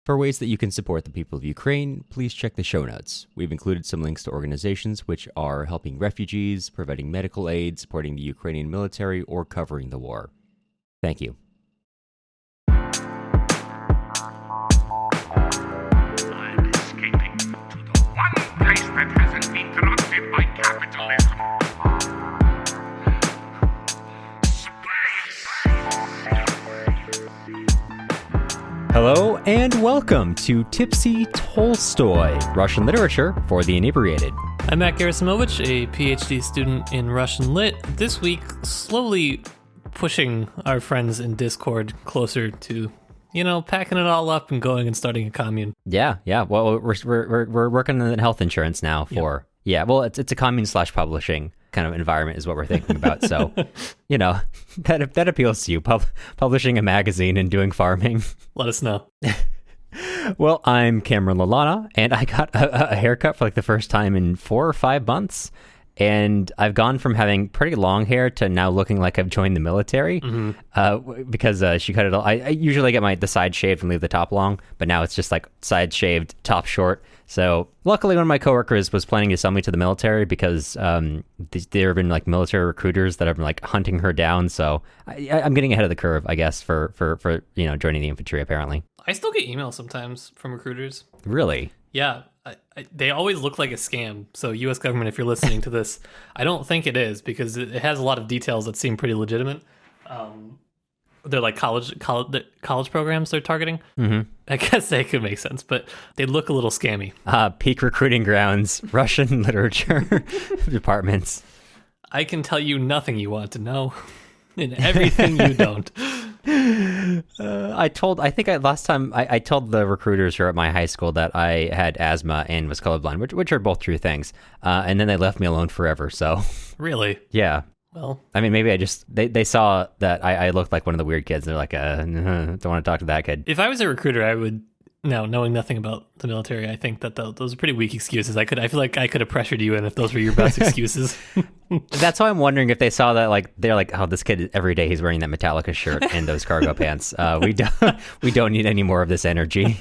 For ways that you can support the people of Ukraine, please check the show notes. We've included some links to organizations which are helping refugees, providing medical aid, supporting the Ukrainian military, or covering the war. Thank you. I'm escaping to the one place that hasn't been corrupted by capitalism. Hello and welcome to Tipsy Tolstoy, Russian literature for the inebriated. I'm Matt Gerasimovich, a PhD student in Russian Lit. This week, slowly pushing our friends in Discord closer to, packing it all up and going and starting a commune. Yeah. Well, we're working on health insurance now for it's a commune / publishing kind of environment is what we're thinking about. So, that appeals to you, publishing a magazine and doing farming. Let us know. Well, I'm Cameron Lalana, and I got a haircut for like the first time in 4 or 5 months. And I've gone from having pretty long hair to now looking like I've joined the military because she cut it all. I usually get the side shaved and leave the top long, but now it's just like side shaved, top short. So luckily one of my coworkers was planning to sell me to the military because there have been like military recruiters that have been like hunting her down. So I'm getting ahead of the curve, I guess, for joining the infantry apparently. I still get emails sometimes from recruiters. Really? Yeah. They always look like a scam. So U.S. government, if you're listening to this, I don't think it is because it has a lot of details that seem pretty legitimate. They're like college programs they're targeting. Mm-hmm. I guess they could make sense, but they look a little scammy. Peak recruiting grounds, Russian literature departments. I can tell you nothing you want to know and everything you don't. I told the recruiters who are at my high school that I had asthma and was colorblind, which are both true things. And then they left me alone forever. So really, yeah. Well, I mean, maybe they saw that I looked like one of the weird kids. They're like, don't want to talk to that kid. If I was a recruiter, I would. Now, knowing nothing about the military, I think that those are pretty weak excuses. I feel like I could have pressured you in if those were your best excuses. That's why I'm wondering if they saw that, like, they're like, oh, this kid, every day he's wearing that Metallica shirt and those cargo pants. We don't need any more of this energy.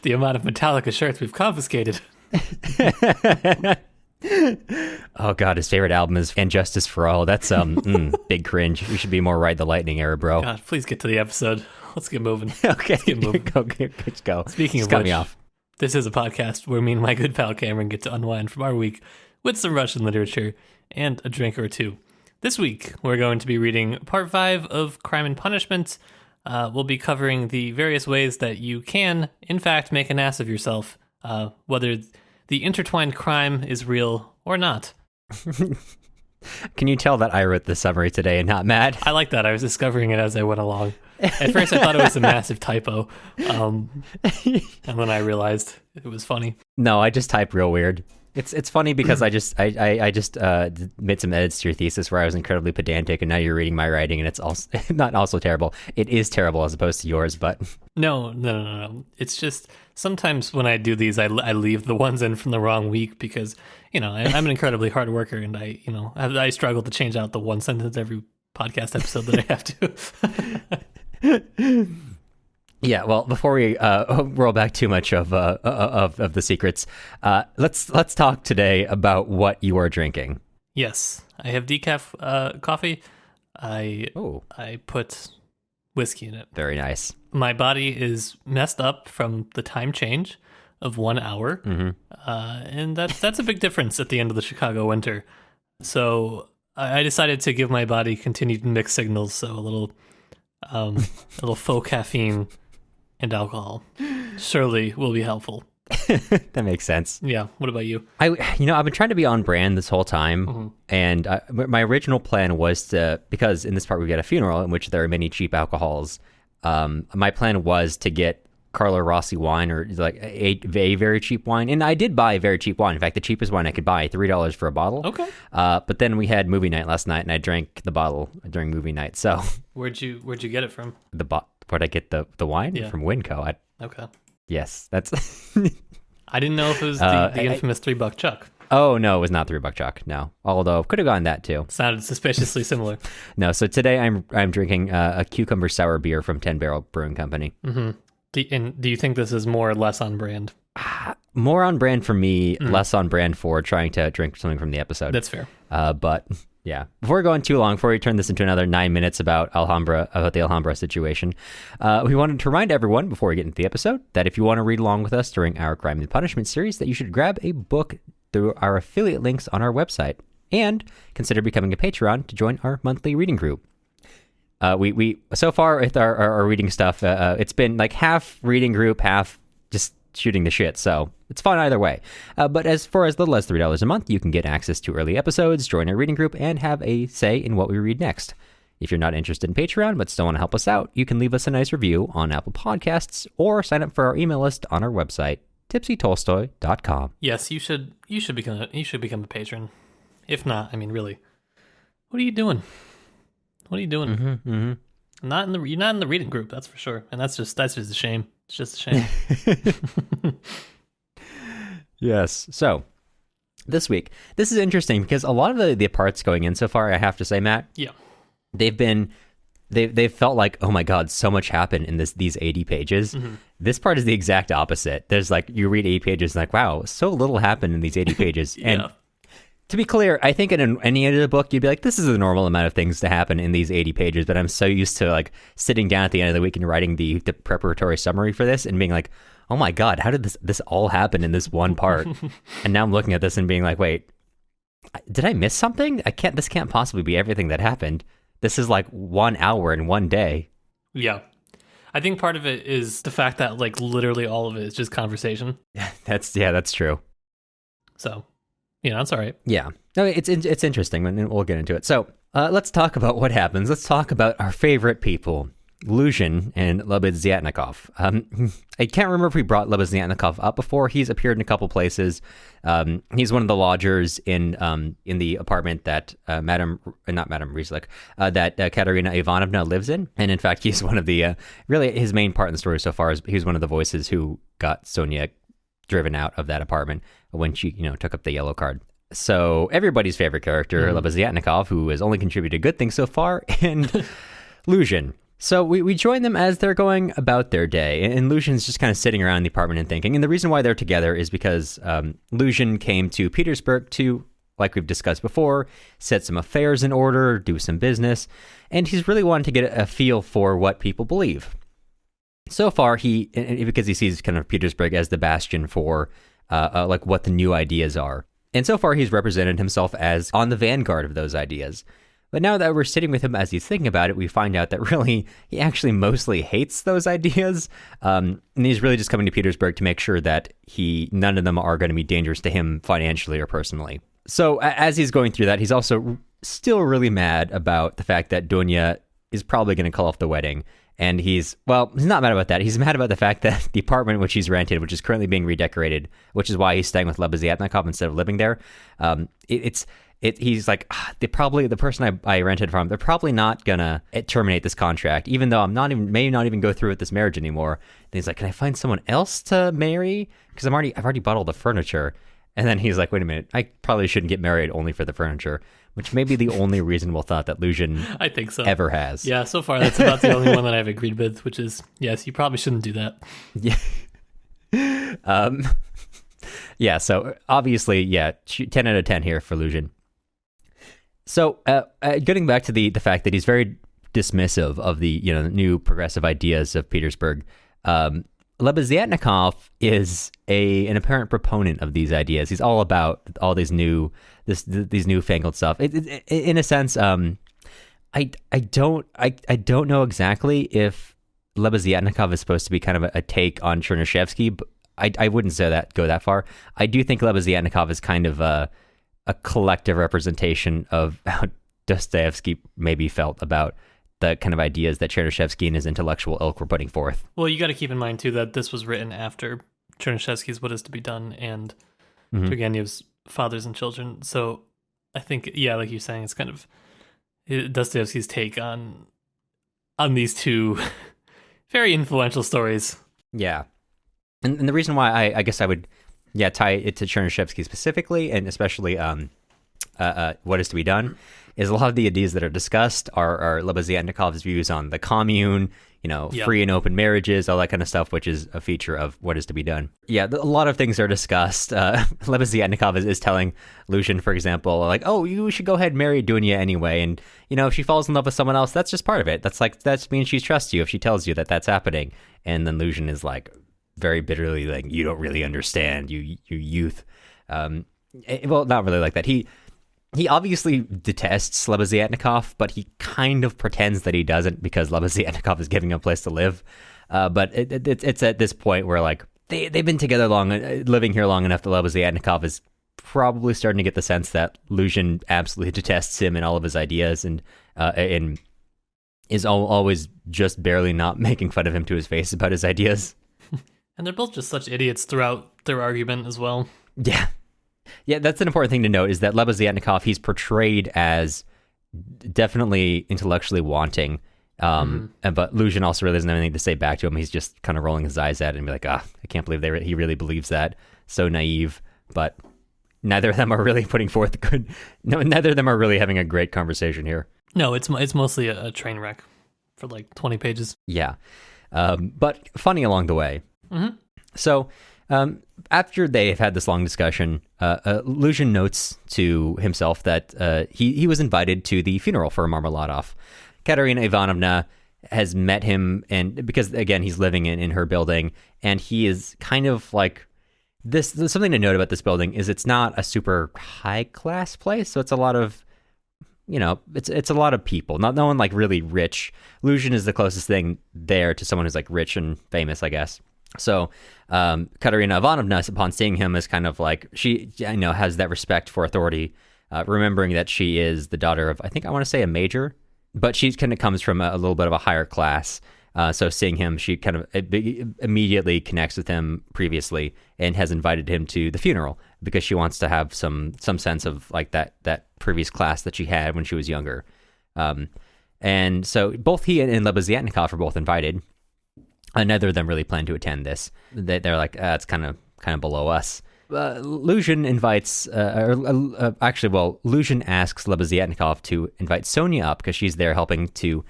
The amount of Metallica shirts we've confiscated. Oh God, his favorite album is "And Justice for All." That's big cringe. We should be more Ride the Lightning era, bro. God, please get to the episode. Let's get moving. Okay, let's get moving. Go. Speaking of which, me off. This is a podcast where me and my good pal Cameron get to unwind from our week with some Russian literature and a drink or two. This week, we're going to be reading part 5 of Crime and Punishment. We'll be covering the various ways that you can, in fact, make an ass of yourself, whether the intertwined crime is real or not. Can you tell that I wrote the summary today and not Matt? I like that. I was discovering it as I went along. At first, I thought it was a massive typo, and then I realized it was funny. No, I just type real weird. It's funny because I just made some edits to your thesis where I was incredibly pedantic, and now you're reading my writing, and it's also not also terrible. It is terrible as opposed to yours, but no. It's just sometimes when I do these, I leave the ones in from the wrong week because I'm an incredibly hard worker, and I struggle to change out the one sentence every podcast episode that I have to. Yeah, well, before we roll back too much of the secrets, let's talk today about what you are drinking. Yes, I have decaf coffee. I put whiskey in it. Very nice. My body is messed up from the time change of 1 hour, and that's a big difference at the end of the Chicago winter. So I decided to give my body continued mixed signals, so a little faux caffeine and alcohol surely will be helpful. That makes sense. Yeah. What about you? I've been trying to be on brand this whole time, and my original plan was because in this part we get a funeral in which there are many cheap alcohols. My plan was to get Carlo Rossi wine or like a very cheap wine, and I did buy a very cheap wine. In fact, the cheapest wine I could buy, $3 for a bottle. Okay. But then we had movie night last night, and I drank the bottle during movie night. So where'd you get it from? Where'd I get the wine? Yeah. From Winco. Okay. Yes, that's. I didn't know if it was the infamous $3 Chuck. Oh no, it was not $3 Chuck. No, although could have gotten that too. Sounded suspiciously similar. No, so today I'm drinking a cucumber sour beer from 10 Barrel Brewing Company. Mm-hmm. Do you think this is more or less on brand? More on brand for me, less on brand for trying to drink something from the episode. That's fair. But yeah, before going too long, before we turn this into another 9 minutes about the Alhambra situation, we wanted to remind everyone before we get into the episode that if you want to read along with us during our Crime and Punishment series, that you should grab a book through our affiliate links on our website and consider becoming a Patreon to join our monthly reading group. We so far with our reading stuff, it's been like half reading group, half just shooting the shit, so it's fun either way. But for as little as $3 a month, you can get access to early episodes, join our reading group, and have a say in what we read next. If you're not interested in Patreon but still want to help us out, you can leave us a nice review on Apple Podcasts or sign up for our email list on our website, tipsytolstoy.com. Yes, you should become a patron. If not, I mean, really, what are you doing? What are you doing? Mm-hmm. You're not in the reading group, that's for sure, and that's just a shame. It's just a shame. Yes. So this week, this is interesting because a lot of the parts going in so far, I have to say, Matt. Yeah. They've felt like, oh my God, so much happened in these 80 pages. Mm-hmm. This part is the exact opposite. There's like, you read 80 pages and like, wow, so little happened in these 80 pages. Yeah. And to be clear, I think in any other book, you'd be like, this is a normal amount of things to happen in these 80 pages, but I'm so used to like sitting down at the end of the week and writing the preparatory summary for this and being like, oh my God, how did this all happen in this one part? And now I'm looking at this and being like, wait, did I miss something? This can't possibly be everything that happened. This is like 1 hour in one day. Yeah. I think part of it is the fact that like literally all of it is just conversation. That's true. So, it's all right. Yeah. No, it's interesting, and we'll get into it. So let's talk about what happens. Let's talk about our favorite people, Luzhin and Lebeziatnikov. I can't remember if we brought Lebeziatnikov up before. He's appeared in a couple places. He's one of the lodgers in the apartment that Madame Rizlik, that Katerina Ivanovna lives in. And in fact, he's one of the, really his main part in the story so far is he's one of the voices who got Sonia driven out of that apartment when she, took up the yellow card. So everybody's favorite character, Lebeziatnikov, who has only contributed good things so far, and Luzhin. So we join them as they're going about their day, and Luzhin's just kind of sitting around the apartment and thinking. And the reason why they're together is because Luzhin came to Petersburg to, like we've discussed before, set some affairs in order, do some business, and he's really wanted to get a feel for what people believe. So far, because he sees kind of Petersburg as the bastion for like what the new ideas are. And so far, he's represented himself as on the vanguard of those ideas. But now that we're sitting with him as he's thinking about it, we find out that really he actually mostly hates those ideas. And he's really just coming to Petersburg to make sure that none of them are going to be dangerous to him financially or personally. So as he's going through that, he's also still really mad about the fact that Dunya is probably going to call off the wedding. And he's not mad about that. He's mad about the fact that the apartment which he's rented, which is currently being redecorated, which is why he's staying with Lebeziatnikov instead of living there. He's like, the person I rented from, they're probably not gonna terminate this contract, even though may not even go through with this marriage anymore. And he's like, can I find someone else to marry? Because I've already bought all the furniture. And then he's like, wait a minute, I probably shouldn't get married only for the furniture, which may be the only reasonable thought that Luzhin I think so. ever has. Yeah, so far that's about the only one that I've agreed with, which is, yes, you probably shouldn't do that. Yeah. Yeah, so obviously, 10 out of 10 here for Luzhin. So getting back to the fact that he's very dismissive of the new progressive ideas of Petersburg, Lebeziatnikov is an apparent proponent of these ideas. He's all about all these newfangled stuff. In a sense, I don't know exactly if Lebeziatnikov is supposed to be kind of a take on Chernyshevsky, but I wouldn't say go that far. I do think Lebeziatnikov is kind of a collective representation of how Dostoevsky maybe felt about the kind of ideas that Chernyshevsky and his intellectual ilk were putting forth. Well, you got to keep in mind, too, that this was written after Chernyshevsky's What Is to Be Done and Turgenev's Fathers and Children. So I think, like you're saying, it's kind of Dostoevsky's take on these two very influential stories. Yeah. And the reason why I guess I would tie it to Chernyshevsky specifically, and especially What Is to Be Done, is a lot of the ideas that are discussed are Lebeziatnikov's views on the commune, free and open marriages, all that kind of stuff, which is a feature of What Is to Be Done. Yeah, a lot of things are discussed. Lebeziatnikov is telling Lushin, for example, like, oh, you should go ahead and marry Dunya anyway. And, if she falls in love with someone else, that's just part of it. That means she trusts you if she tells you that that's happening. And then Lushin is like, very bitterly, like, you don't really understand, you youth. Well, not really like that. He obviously detests Lebeziatnikov, but he kind of pretends that he doesn't because Lebeziatnikov is giving him a place to live. But it's at this point where, like, they've been together living here long enough that Lebeziatnikov is probably starting to get the sense that Lushin absolutely detests him and all of his ideas, and is always just barely not making fun of him to his face about his ideas. And they're both just such idiots throughout their argument as well. Yeah. Yeah, that's an important thing to note, is that Lebeziatnikov, he's portrayed as definitely intellectually wanting, but Lushin also really doesn't have anything to say back to him. He's just kind of rolling his eyes at it and be like, I can't believe he really believes that. So naive. But neither of them are really putting forth neither of them are really having a great conversation here. No, it's mostly a train wreck for like 20 pages. Yeah, but funny along the way. Mm-hmm. So after they have had this long discussion, Lushin notes to himself that he was invited to the funeral for Marmeladov. Katerina Ivanovna has met him, and because, again, he's living in her building, and he is kind of like this. There's something to note about this building is it's not a super high class place, so it's a lot of, it's a lot of people. No one like really rich. Lushin is the closest thing there to someone who's like rich and famous, I guess. So Katerina Ivanovna, upon seeing him, is kind of like, she has that respect for authority, remembering that she is the daughter of, I want to say, a major, but she kind of comes from a little bit of a higher class. So seeing him, she kind of immediately connects with him previously and has invited him to the funeral because she wants to have some sense of like that previous class that she had when she was younger. And so both he and Lebeziatnikov are both invited. Neither of them really plan to attend this. They're like, it's kind of below us. Lushin invites, Lushin asks Lebeziatnikov to invite Sonia up because she's there helping to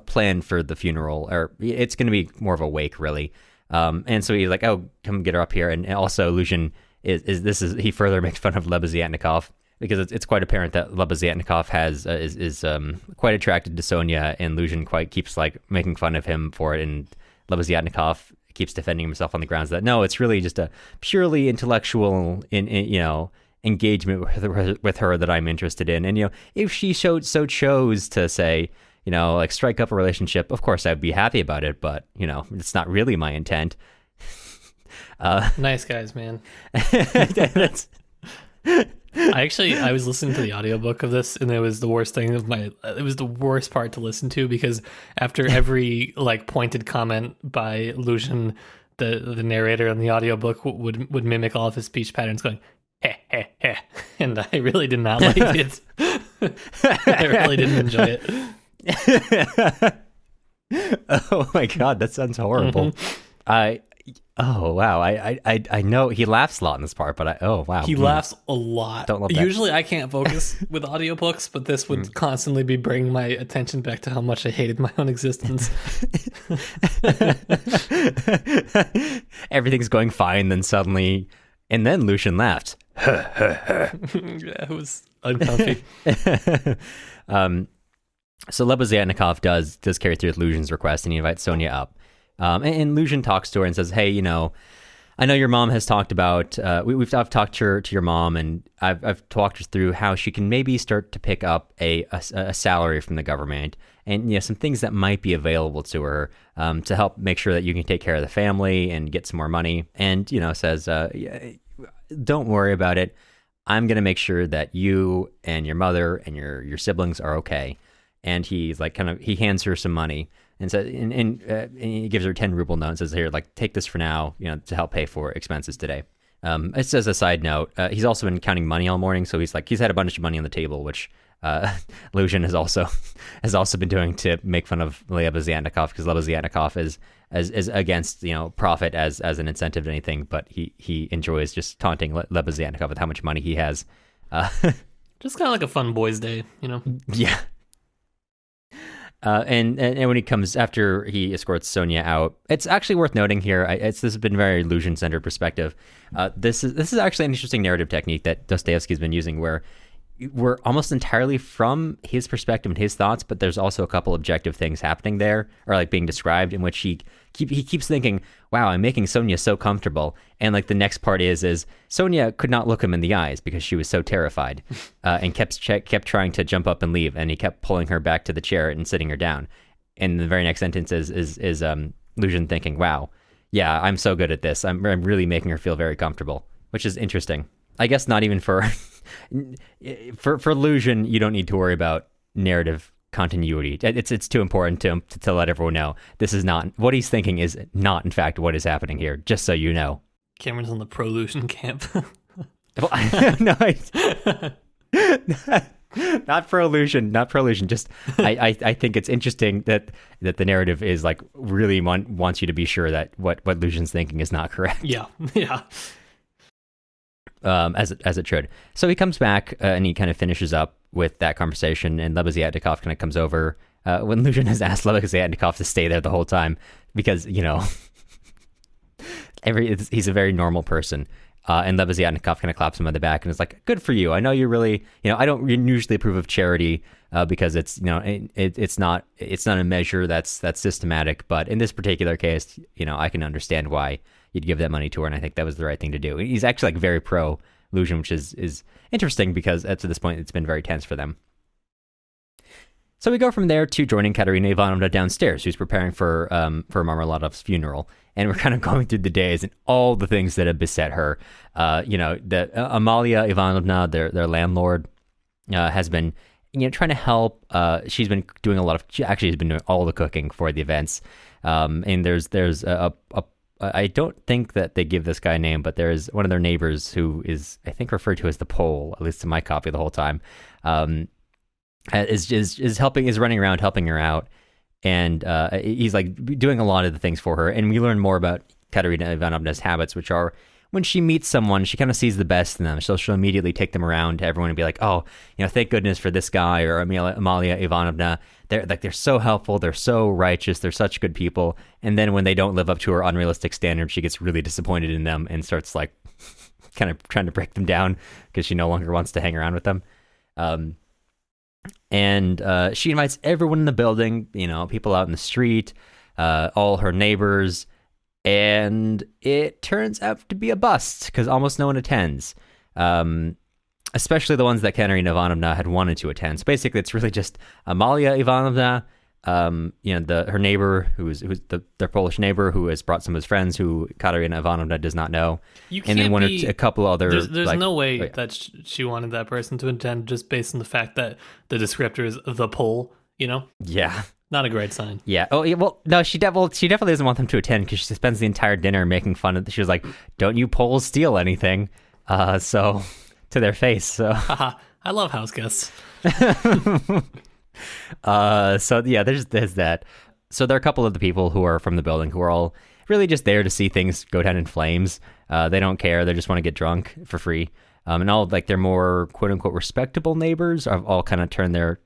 plan for the funeral, or it's going to be more of a wake, really. And so he's like, oh, come get her up here. And also Lushin he further makes fun of Lebeziatnikov because it's quite apparent that Lebeziatnikov is quite attracted to Sonia, and Lushin quite keeps like making fun of him for it, and Lebeziatnikov keeps defending himself on the grounds that no, it's really just a purely intellectual engagement with her that I'm interested in. And if she chose to say, like strike up a relationship, of course I'd be happy about it, but it's not really my intent. Nice guys, man. I was listening to the audiobook of this, and it was the worst thing it was the worst part to listen to, because after every like pointed comment by Lushin, the narrator in the audiobook would mimic all of his speech patterns going, heh, heh, heh. And I really did not like it. I really didn't enjoy it. Oh my God, that sounds horrible. Mm-hmm. Oh wow! I know he laughs a lot in this part, but he laughs a lot. Don't love that. Usually I can't focus with audiobooks, but this would constantly be bringing my attention back to how much I hated my own existence. Everything's going fine, then suddenly, and then Lushin laughed. Yeah, it was uncomfy. So Lebeziatnikov does carry through with Lushin's request, and he invites Sonia up. And Lushin talks to her and says, hey, I know your mom has talked about, I've talked to your mom, and I've talked her through how she can maybe start to pick up a salary from the government, and some things that might be available to her to help make sure that you can take care of the family and get some more money. And, says, don't worry about it. I'm going to make sure that you and your mother and your siblings are okay. And he's like, he hands her some money. And so, and he gives her a 10 ruble note and says, here, like, take this for now, to help pay for expenses today. It's as a side note, he's also been counting money all morning. So he's had a bunch of money on the table, which Lushin has also been doing to make fun of Lebeziatnikov, because Lebeziatnikov is against, profit as an incentive to anything, but he enjoys just taunting Lebeziatnikov with how much money he has. Just kind of like a fun boys' day, you know? Yeah. And when he comes after he escorts Sonia out, it's actually worth noting here. This has been very illusion-centered perspective. This is actually an interesting narrative technique that Dostoevsky's been using, where we're almost entirely from his perspective and his thoughts, but there's also a couple objective things happening there, or like being described, in which he keeps thinking, "Wow, I'm making Sonia so comfortable," and like the next part is Sonia could not look him in the eyes because she was so terrified, and kept trying to jump up and leave, and he kept pulling her back to the chair and sitting her down. And the very next sentence is Lucian thinking, "Wow, yeah, I'm so good at this. I'm really making her feel very comfortable," which is interesting. I guess not even for Lucian, you don't need to worry about narrative continuity. It's too important to let everyone know this is not what he's thinking is not in fact what is happening here. Just so you know, Cameron's on the pro Lucian camp. No, not pro Lucian. Just I think it's interesting that the narrative is like really wants you to be sure that what Lucian's thinking is not correct. Yeah. As it should. So he comes back and he kind of finishes up with that conversation, and Lebeziatnikov kind of comes over when Lucian has asked Lebeziatnikov to stay there the whole time because, you know, he's a very normal person. And Lebeziatnikov kind of claps him on the back and is like, "Good for you. I know you really, you know, I don't usually approve of charity because it's, you know, it's not a measure that's systematic, but in this particular case, you know, I can understand why you'd give that money to her, and I think that was the right thing to do." He's actually like very pro Lucian, which is interesting because up to this point it's been very tense for them. So we go from there to joining Katerina Ivanovna downstairs, who's preparing for Marmeladov's funeral, and we're kind of going through the days and all the things that have beset her. You know, that Amalia Ivanovna, their landlord, has been, you know, trying to help. She's been doing she actually has been doing all the cooking for the events. And there's a I don't think that they give this guy a name, but there's one of their neighbors who is, I think, referred to as the Pole, at least in my copy the whole time, is running around helping her out, and he's like doing a lot of the things for her. And we learn more about Katerina Ivanovna's habits, which are, when she meets someone, she kind of sees the best in them. So she'll immediately take them around to everyone and be like, "Oh, you know, thank goodness for this guy or Amalia Ivanovna. They're so helpful. They're so righteous. They're such good people." And then when they don't live up to her unrealistic standards, she gets really disappointed in them and starts like kind of trying to break them down because she no longer wants to hang around with them. And she invites everyone in the building, you know, people out in the street, all her neighbors. And it turns out to be a bust because almost no one attends, especially the ones that Katerina Ivanovna had wanted to attend. So basically, it's really just Amalia Ivanovna, you know, her neighbor, who's their Polish neighbor, who has brought some of his friends who Katerina Ivanovna does not know, and then a couple other. There's like, no way that she wanted that person to attend just based on the fact that the descriptor is the Pole. You know? Yeah. Not a great sign. Yeah. Oh, yeah, well, no, she definitely doesn't want them to attend because she spends the entire dinner making fun of. She was like, "Don't you Poles steal anything?" So to their face. So I love house guests. So yeah, there's that. So there are a couple of the people who are from the building who are all really just there to see things go down in flames. They don't care. They just want to get drunk for free. And all like their more quote unquote respectable neighbors have all kind of turn their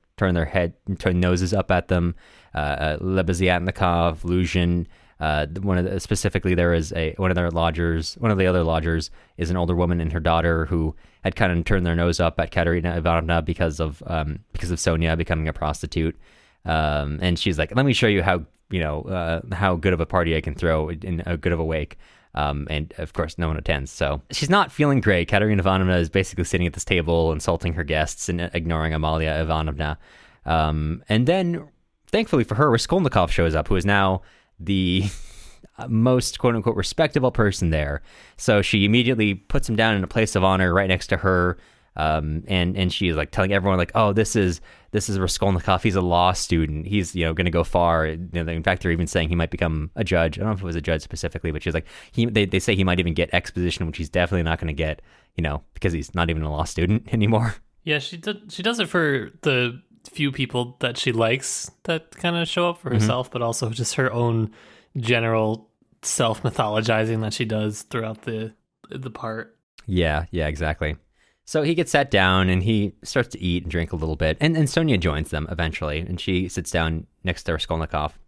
noses up at them. Lebeziatnikov, Lucian, specifically there is one of the other lodgers is an older woman and her daughter who had kind of turned their nose up at Katerina Ivanovna because of Sonia becoming a prostitute. And she's like, "Let me show you how good of a party I can throw in a good of a wake." And of course, no one attends. So she's not feeling great. Katerina Ivanovna is basically sitting at this table, insulting her guests and ignoring Amalia Ivanovna. And then, thankfully for her, Raskolnikov shows up, who is now the most quote unquote respectable person there. So she immediately puts him down in a place of honor right next to her. And she is like telling everyone like, "Oh, this is Raskolnikov. He's a law student. He's, you know, going to go far." In fact, they're even saying he might become a judge. I don't know if it was a judge specifically, but she's like, they say he might even get exposition, which he's definitely not going to get, you know, because he's not even a law student anymore. Yeah, she does it for the few people that she likes that kind of show up for herself, but also just her own general self mythologizing that she does throughout the part. Yeah, exactly. So he gets sat down and he starts to eat and drink a little bit. And Sonia joins them eventually. And she sits down next to Raskolnikov.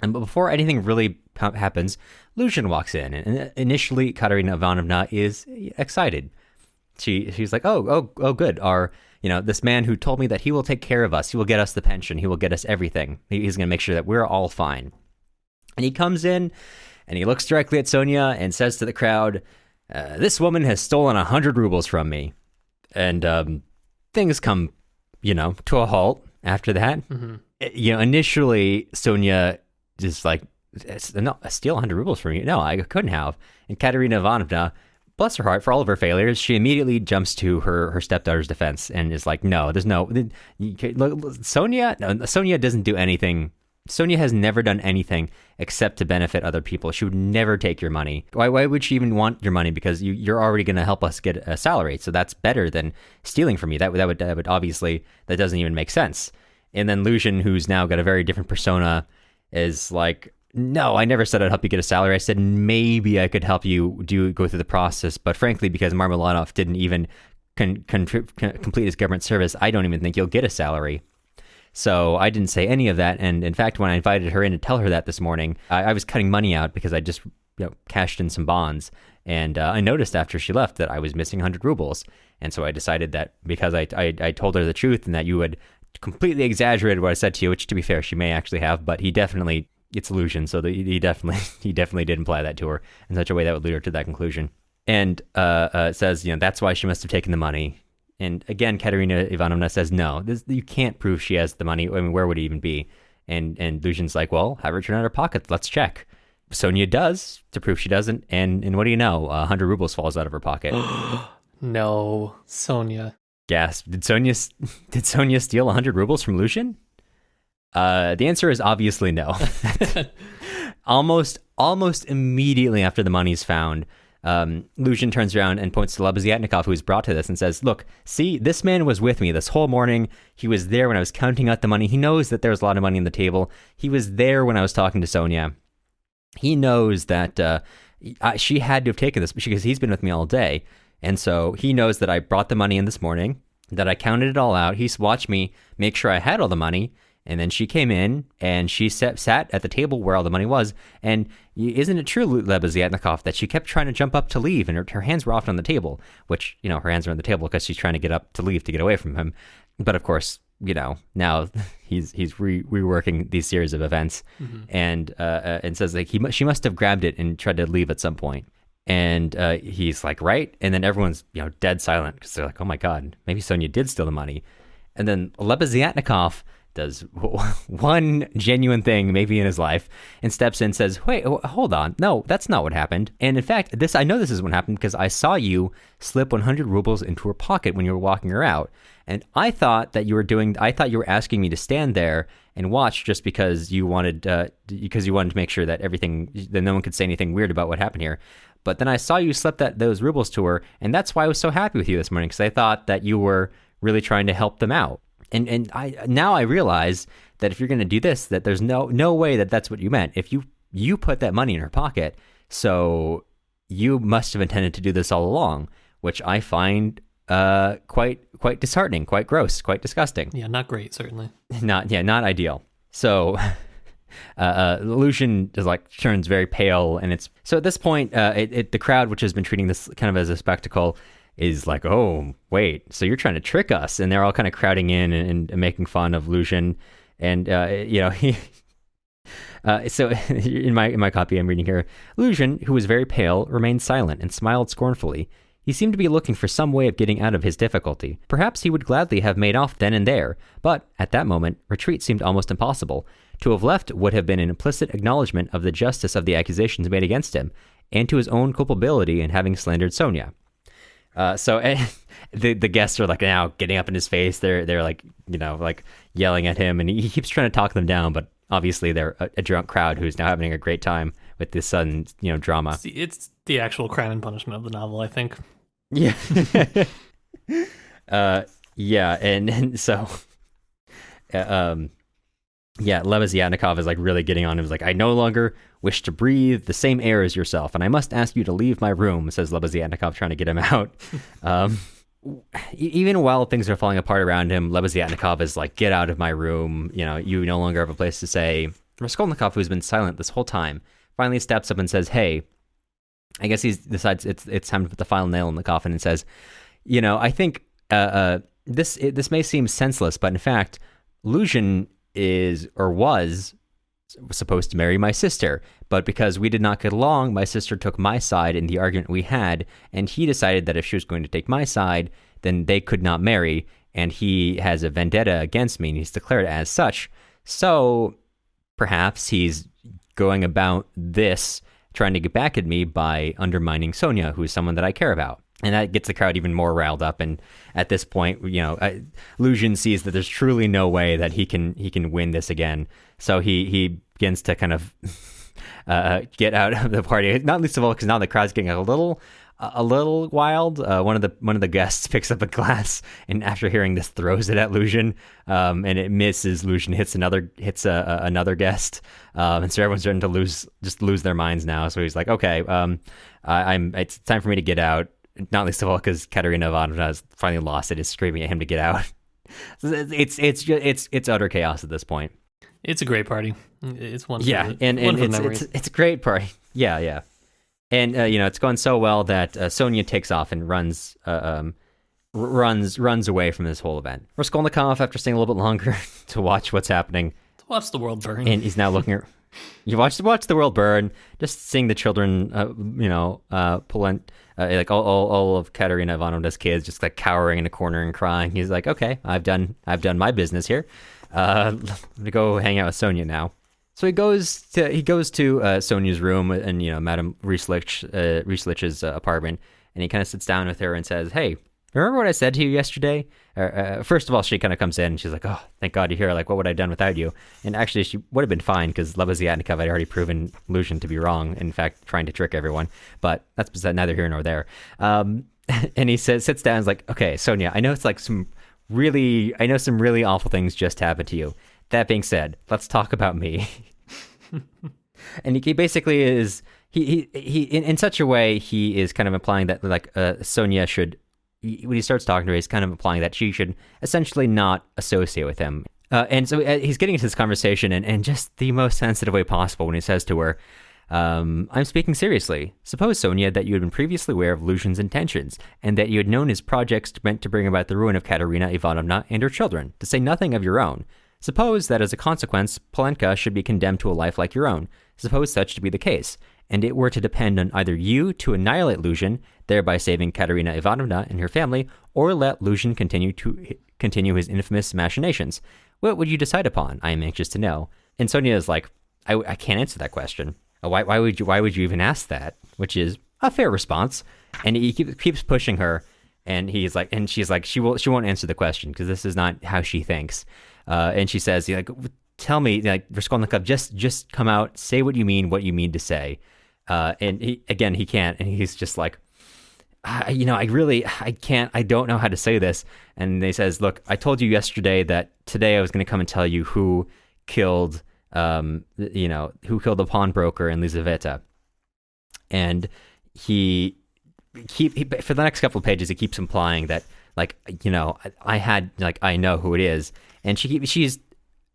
And before anything really happens, Lucian walks in. And initially, Katerina Ivanovna is excited. She's like, oh, good. This man who told me that he will take care of us. He will get us the pension. He will get us everything. He's going to make sure that we're all fine. And he comes in and he looks directly at Sonia and says to the crowd, this woman has stolen 100 rubles from me. And things come, to a halt after that. Mm-hmm. Initially, Sonia just like, no, steal 100 rubles from you? No, I couldn't have. And Katerina Ivanovna, bless her heart, for all of her failures, she immediately jumps to her stepdaughter's defense and is like, no, there's no... Sonia doesn't do anything. Sonia has never done anything except to benefit other people. She would never take your money. Why would she even want your money? Because you're already going to help us get a salary. So that's better than stealing from you. That would obviously, that doesn't even make sense. And then Lucian, who's now got a very different persona, is like, no, I never said I'd help you get a salary. I said maybe I could help you go through the process. But frankly, because Marmeladov didn't even complete his government service, I don't even think you'll get a salary. So I didn't say any of that. And in fact, when I invited her in to tell her that this morning, I was cutting money out because I just cashed in some bonds. And I noticed after she left that I was missing 100 rubles. And so I decided that because I told her the truth and that you had completely exaggerated what I said to you, which to be fair, she may actually have, but it's illusion. So he definitely did imply that to her in such a way that would lead her to that conclusion. And says, that's why she must have taken the money. And again, Katerina Ivanovna says, no, you can't prove she has the money. I mean, where would it even be? And Lucian's like, well, have her turn out her pockets. Let's check. Sonia does to prove she doesn't. And what do you know? 100 rubles falls out of her pocket. No, Sonia. Gasp. Did Sonia steal 100 rubles from Lucian? The answer is obviously no. Almost immediately after the money's found, Lucian turns around and points to Lebeziatnikov, who was brought to this, and says, look, see, this man was with me this whole morning. He was there when I was counting out the money. He knows that there was a lot of money on the table. He was there when I was talking to Sonia. He knows that she had to have taken this because he's been with me all day. And so he knows that I brought the money in this morning, that I counted it all out. He's watched me make sure I had all the money. And then she came in and she sat at the table where all the money was. And isn't it true, Lebeziatnikov, that she kept trying to jump up to leave and her hands were often on the table, which, her hands are on the table because she's trying to get up to leave to get away from him. But of course, now he's reworking these series of events and says like she must have grabbed it and tried to leave at some point. And he's like, right. And then everyone's, dead silent because they're like, oh my God, maybe Sonia did steal the money. And then Lebeziatnikov does one genuine thing maybe in his life and steps in and says, wait, hold on. No, that's not what happened. And in fact, I know this is what happened because I saw you slip 100 rubles into her pocket when you were walking her out. And I thought you were asking me to stand there and watch just because you wanted to make sure that no one could say anything weird about what happened here. But then I saw you slip those rubles to her. And that's why I was so happy with you this morning, because I thought that you were really trying to help them out. And I realize that if you're going to do this, that there's no way that that's what you meant. If you put that money in her pocket, so you must have intended to do this all along, which I find quite disheartening, quite gross, quite disgusting. Yeah, not great, certainly. Not ideal. So Lucian is turns very pale, and so at this point, the crowd, which has been treating this kind of as a spectacle, is like, oh, wait, so you're trying to trick us. And they're all kind of crowding in and making fun of Lucian. And, so in my copy I'm reading here, Lucian, who was very pale, remained silent and smiled scornfully. He seemed to be looking for some way of getting out of his difficulty. Perhaps he would gladly have made off then and there, but at that moment, retreat seemed almost impossible. To have left would have been an implicit acknowledgement of the justice of the accusations made against him, and to his own culpability in having slandered Sonia. So the guests are now getting up in his face. They're yelling at him, and he keeps trying to talk them down. But obviously, they're a drunk crowd who's now having a great time with this sudden drama. It's the actual Crime and Punishment of the novel, I think. Yeah. Yeah, and so Lebeziatnikov is really getting on him. He's like, I no longer wish to breathe the same air as yourself, and I must ask you to leave my room, says Lebeziatnikov, trying to get him out. even while things are falling apart around him, Lebeziatnikov is like, get out of my room. You no longer have a place to stay. Raskolnikov, who's been silent this whole time, finally steps up and says, hey, I guess he decides it's time to put the final nail in the coffin and says, I think this may seem senseless, but in fact, Luzhin was supposed to marry my sister, but because we did not get along, my sister took my side in the argument we had, and he decided that if she was going to take my side, then they could not marry, and he has a vendetta against me, and he's declared it as such. So perhaps he's going about this, trying to get back at me by undermining Sonia, who is someone that I care about. And that gets the crowd even more riled up. And at this point, Luzhin sees that there's truly no way that he can win this again. So he begins to kind of get out of the party. Not least of all because now the crowd's getting a little wild. One of the guests picks up a glass and after hearing this throws it at Luzhin, and it misses. Luzhin hits another guest, and so everyone's starting to lose their minds now. So he's like, okay, it's time for me to get out. Not least of all because Katerina Ivanovna has finally lost it, is screaming at him to get out. It's utter chaos at this point. It's a great party. It's one. Yeah, and it's a great party. Yeah. And it's going so well that Sonia takes off and runs away from this whole event. Raskolnikov, after staying a little bit longer to watch what's happening, to watch the world burn, and he's now looking at. You watch the world burn, just seeing the children, pull in, like all of Katerina Ivanovna's kids, just like cowering in a corner and crying. He's like, okay, I've done my business here. I'm gonna go hang out with Sonia now. So he goes to Sonia's room and Madame Rieslich's apartment, and he kind of sits down with her and says, "Hey, remember what I said to you yesterday?" First of all, she kind of comes in and she's like, "Oh, thank God you're here. Like, what would I have done without you?" And actually, she would have been fine because Lebeziatnikov had already proven Luzhin to be wrong. In fact, trying to trick everyone. But that's neither here nor there. And he sits down and is like, "Okay, Sonia, I know it's like some really awful things just happened to you. That being said, let's talk about me." And he basically is he in such a way he is kind of implying that like Sonia should. When he starts talking to her, he's kind of implying that she should essentially not associate with him. And so he's getting into this conversation in just the most sensitive way possible when he says to her, I'm speaking seriously. Suppose, Sonia, that you had been previously aware of Luzhin's intentions, and that you had known his projects meant to bring about the ruin of Katerina Ivanovna and her children, to say nothing of your own. Suppose that as a consequence, Polenka should be condemned to a life like your own. Suppose such to be the case, and it were to depend on either you to annihilate Luzhin, thereby saving Katerina Ivanovna and her family, or let Luzhin continue his infamous machinations. What would you decide upon? I am anxious to know. And Sonia is like, I can't answer that question. Why would you even ask that? Which is a fair response. And he keeps pushing her, and she's like, she won't answer the question because this is not how she thinks. And she says, like, tell me, like, Raskolnikov, just come out, say what you mean to say. And he can't, and he's just like, I can't, I don't know how to say this. And he says, look, I told you yesterday that today I was going to come and tell you who killed the pawnbroker in Lizaveta. And he for the next couple of pages, he keeps implying that, like, I know who it is. And she's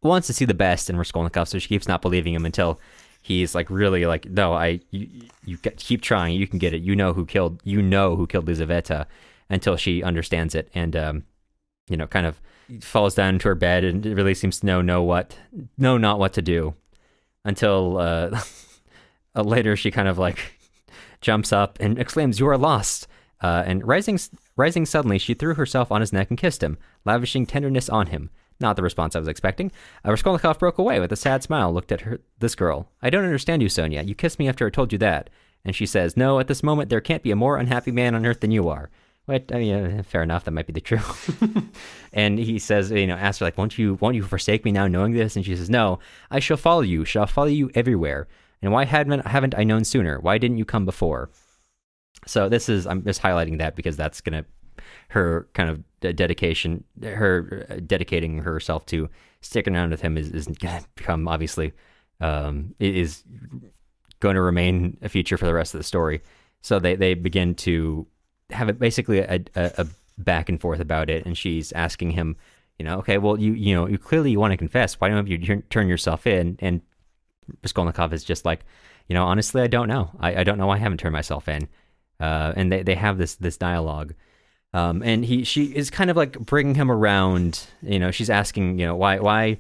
wants to see the best in Raskolnikov, so she keeps not believing him until he's like, really, like, no, you keep trying, you can get it. You know who killed Lizaveta, until she understands it and kind of falls down into her bed and really seems to know not what to do, until later she kind of like jumps up and exclaims, "You are lost!" And rising suddenly, she threw herself on his neck and kissed him, lavishing tenderness on him. Not the response I was expecting. Raskolnikov broke away with a sad smile, looked at this girl. "I don't understand you, Sonia. You kissed me after I told you that." And she says, "No, at this moment there can't be a more unhappy man on earth than you are." What? I mean, fair enough. That might be the truth. And he says, asks her, like, won't you forsake me now knowing this? And she says, "No, I shall follow you everywhere. And why haven't I known sooner? Why didn't you come before?" So I'm just highlighting that because that's going to, her kind of dedication, her dedicating herself to sticking around with him is going to become, obviously, is going to remain a feature for the rest of the story. So they begin to have it basically a back and forth about it, and she's asking him, okay, well, you clearly want to confess. Why don't you turn yourself in? And Raskolnikov is just like, honestly, I don't know. I don't know why I haven't turned myself in. And they have this dialogue. And she is kind of like bringing him around. She's asking, why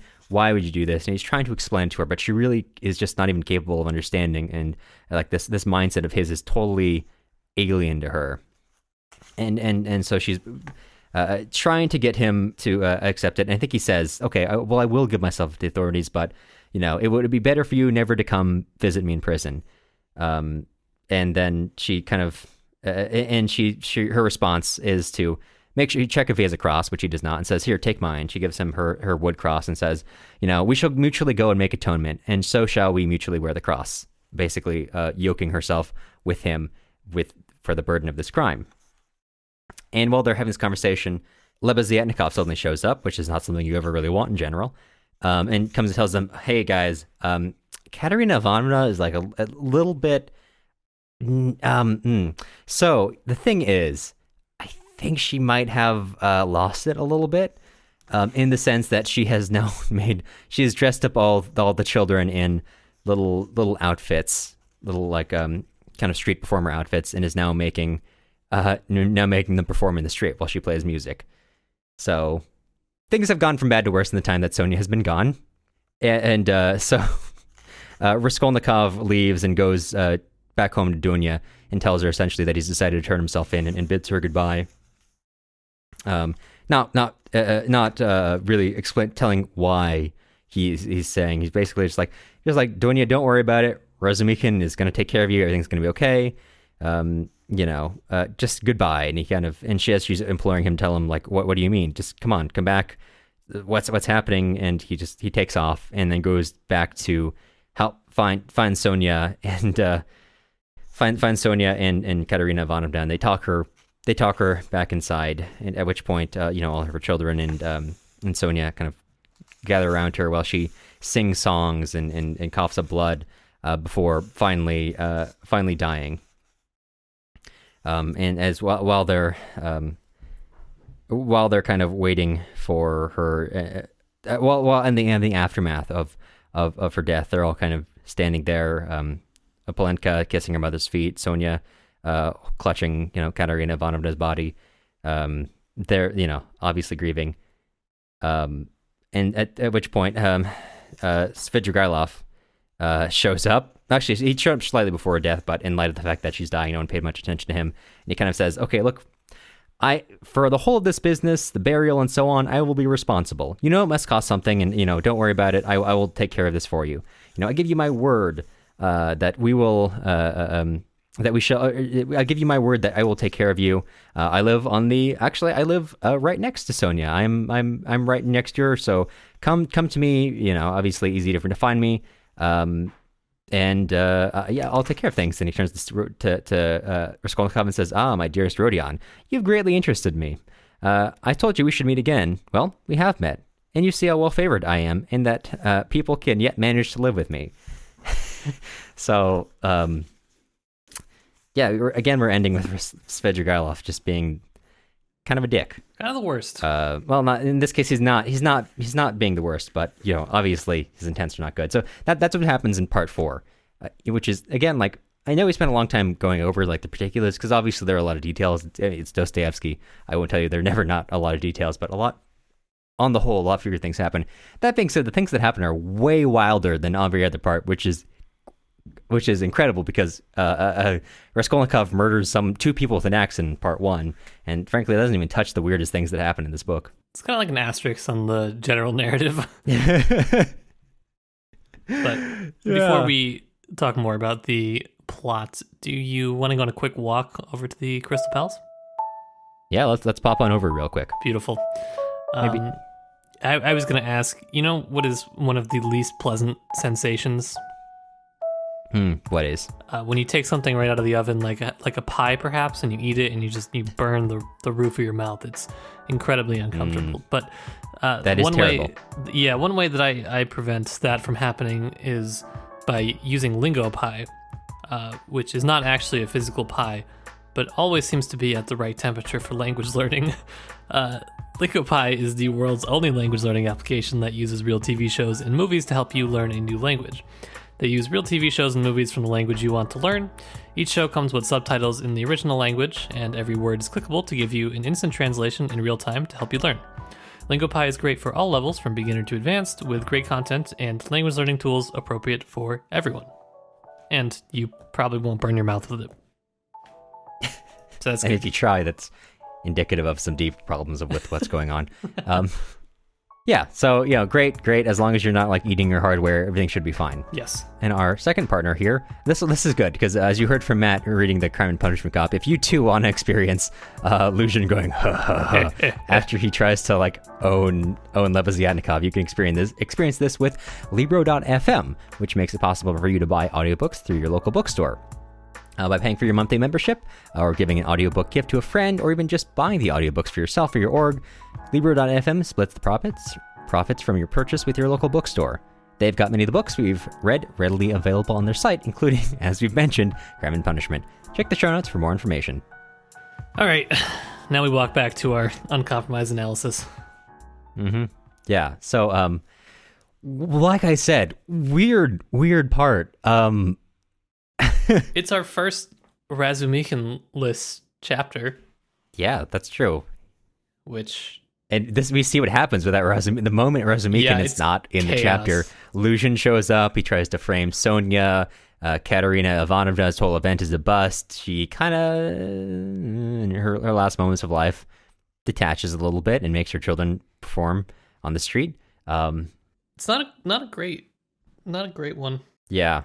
would you do this? And he's trying to explain to her, but she really is just not even capable of understanding. And like this mindset of his is totally alien to her. And so she's trying to get him to accept it. And I think he says, okay, I will give myself to the authorities, but it would be better for you never to come visit me in prison. And then she kind of, and her response is to make sure you check if he has a cross, which he does not, and says, here, take mine. She gives him her wood cross and says, we shall mutually go and make atonement, and so shall we mutually wear the cross, basically yoking herself with him for the burden of this crime. And while they're having this conversation, Lebeziatnikov suddenly shows up, which is not something you ever really want in general, and comes and tells them, hey, guys, Katerina Ivanovna is like a little bit... So the thing is, I think she might have lost it a little bit, in the sense that she has now she has dressed up all the children in little outfits, little like kind of street performer outfits, and is now making them perform in the street while she plays music. So things have gone from bad to worse in the time that Sonia has been gone, and so Raskolnikov leaves and goes back home to Dunya and tells her essentially that he's decided to turn himself in and bids her goodbye. Not really telling why he's saying. He's basically just like Dunya, don't worry about it. Razumikin is going to take care of you. Everything's going to be okay. Just goodbye. And he kind of, and she's imploring him, tell him like, what do you mean? Just come on, come back. What's happening? And he takes off and then goes back to help find Sonia and find Sonia and Katerina Ivanovna, and they talk her back inside. And at which point, all of her children and Sonia kind of gather around her while she sings songs and coughs up blood before finally dying. And as while they're kind of waiting for her, while in the aftermath of her death, they're all kind of standing there. Polenka kissing her mother's feet, Sonia clutching, Katerina Ivanovna's body. They're, obviously grieving. And at which point, Svidrigailov shows up. Actually, he showed up slightly before her death, but in light of the fact that she's dying, no one paid much attention to him. And he kind of says, okay, look, for the whole of this business, the burial and so on, I will be responsible. It must cost something, and, don't worry about it. I will take care of this for you. I give you my word that we will, that we shall, I give you my word that I will take care of you. I live right next to Sonia. I'm right next to her. So come to me, obviously easy to find me. I'll take care of things. And he turns to Raskolnikov and says, my dearest Rodion, you've greatly interested me. I told you we should meet again. Well, we have met. And you see how well favored I am in that people can yet manage to live with me. So, we're ending with Svidrigailov just being kind of a dick. Kind of the worst. Not in this case. He's not being the worst, but obviously his intents are not good. So that's what happens in part 4, which is again like I know we spent a long time going over like the particulars because obviously there are a lot of details. It's Dostoevsky. I won't tell you there are never not a lot of details, but on the whole, a lot fewer things happen. That being said, the things that happen are way wilder than every other part, which is incredible because Raskolnikov murders two people with an axe in part 1, and frankly, it doesn't even touch the weirdest things that happen in this book. It's kind of like an asterisk on the general narrative. But before we talk more about the plot, do you want to go on a quick walk over to the Crystal Palace? Yeah, let's pop on over real quick. Beautiful. Maybe. I was going to ask, what is one of the least pleasant sensations? What is? When you take something right out of the oven, like a pie perhaps, and you eat it and you burn the roof of your mouth. It's incredibly uncomfortable. But that is terrible. One way that I prevent that from happening is by using lingo pie, which is not actually a physical pie, but always seems to be at the right temperature for language learning. Lingopi is the world's only language learning application that uses real TV shows and movies to help you learn a new language. They use real TV shows and movies from the language you want to learn. Each show comes with subtitles in the original language, and every word is clickable to give you an instant translation in real time to help you learn. Lingopi is great for all levels, from beginner to advanced, with great content and language learning tools appropriate for everyone. And you probably won't burn your mouth with it. So that's And good. if you try, that's indicative of some deep problems with what's going on. Yeah, so, great. As long as you're not like eating your hardware, everything should be fine. Yes. And our second partner here, this is good, because as you heard from Matt reading the Crime and Punishment cop, if you too want to experience Lucian going, ha, ha, ha, after he tries to like own Lebeziatnikov, you can experience this with Libro.fm, which makes it possible for you to buy audiobooks through your local bookstore. By paying for your monthly membership, or giving an audiobook gift to a friend, or even just buying the audiobooks for yourself or your org, Libro.fm splits the profits from your purchase with your local bookstore. They've got many of the books we've read readily available on their site, including, as we've mentioned, Crime and Punishment. Check the show notes for more information. All right. Now we walk back to our uncompromised analysis. Mm-hmm. Yeah. So, like I said, weird part. It's our first Razumikin list chapter, Yeah, that's true. which And this, we see what happens with that the moment Razumikin Yeah, is it's not in the chaos. chapter. Lucian shows up. He tries to frame Sonia. Katerina Ivanovna's whole event is a bust. She kind of, in her last moments of life, detaches a little bit and makes her children perform on the street. it's not a great one. Yeah.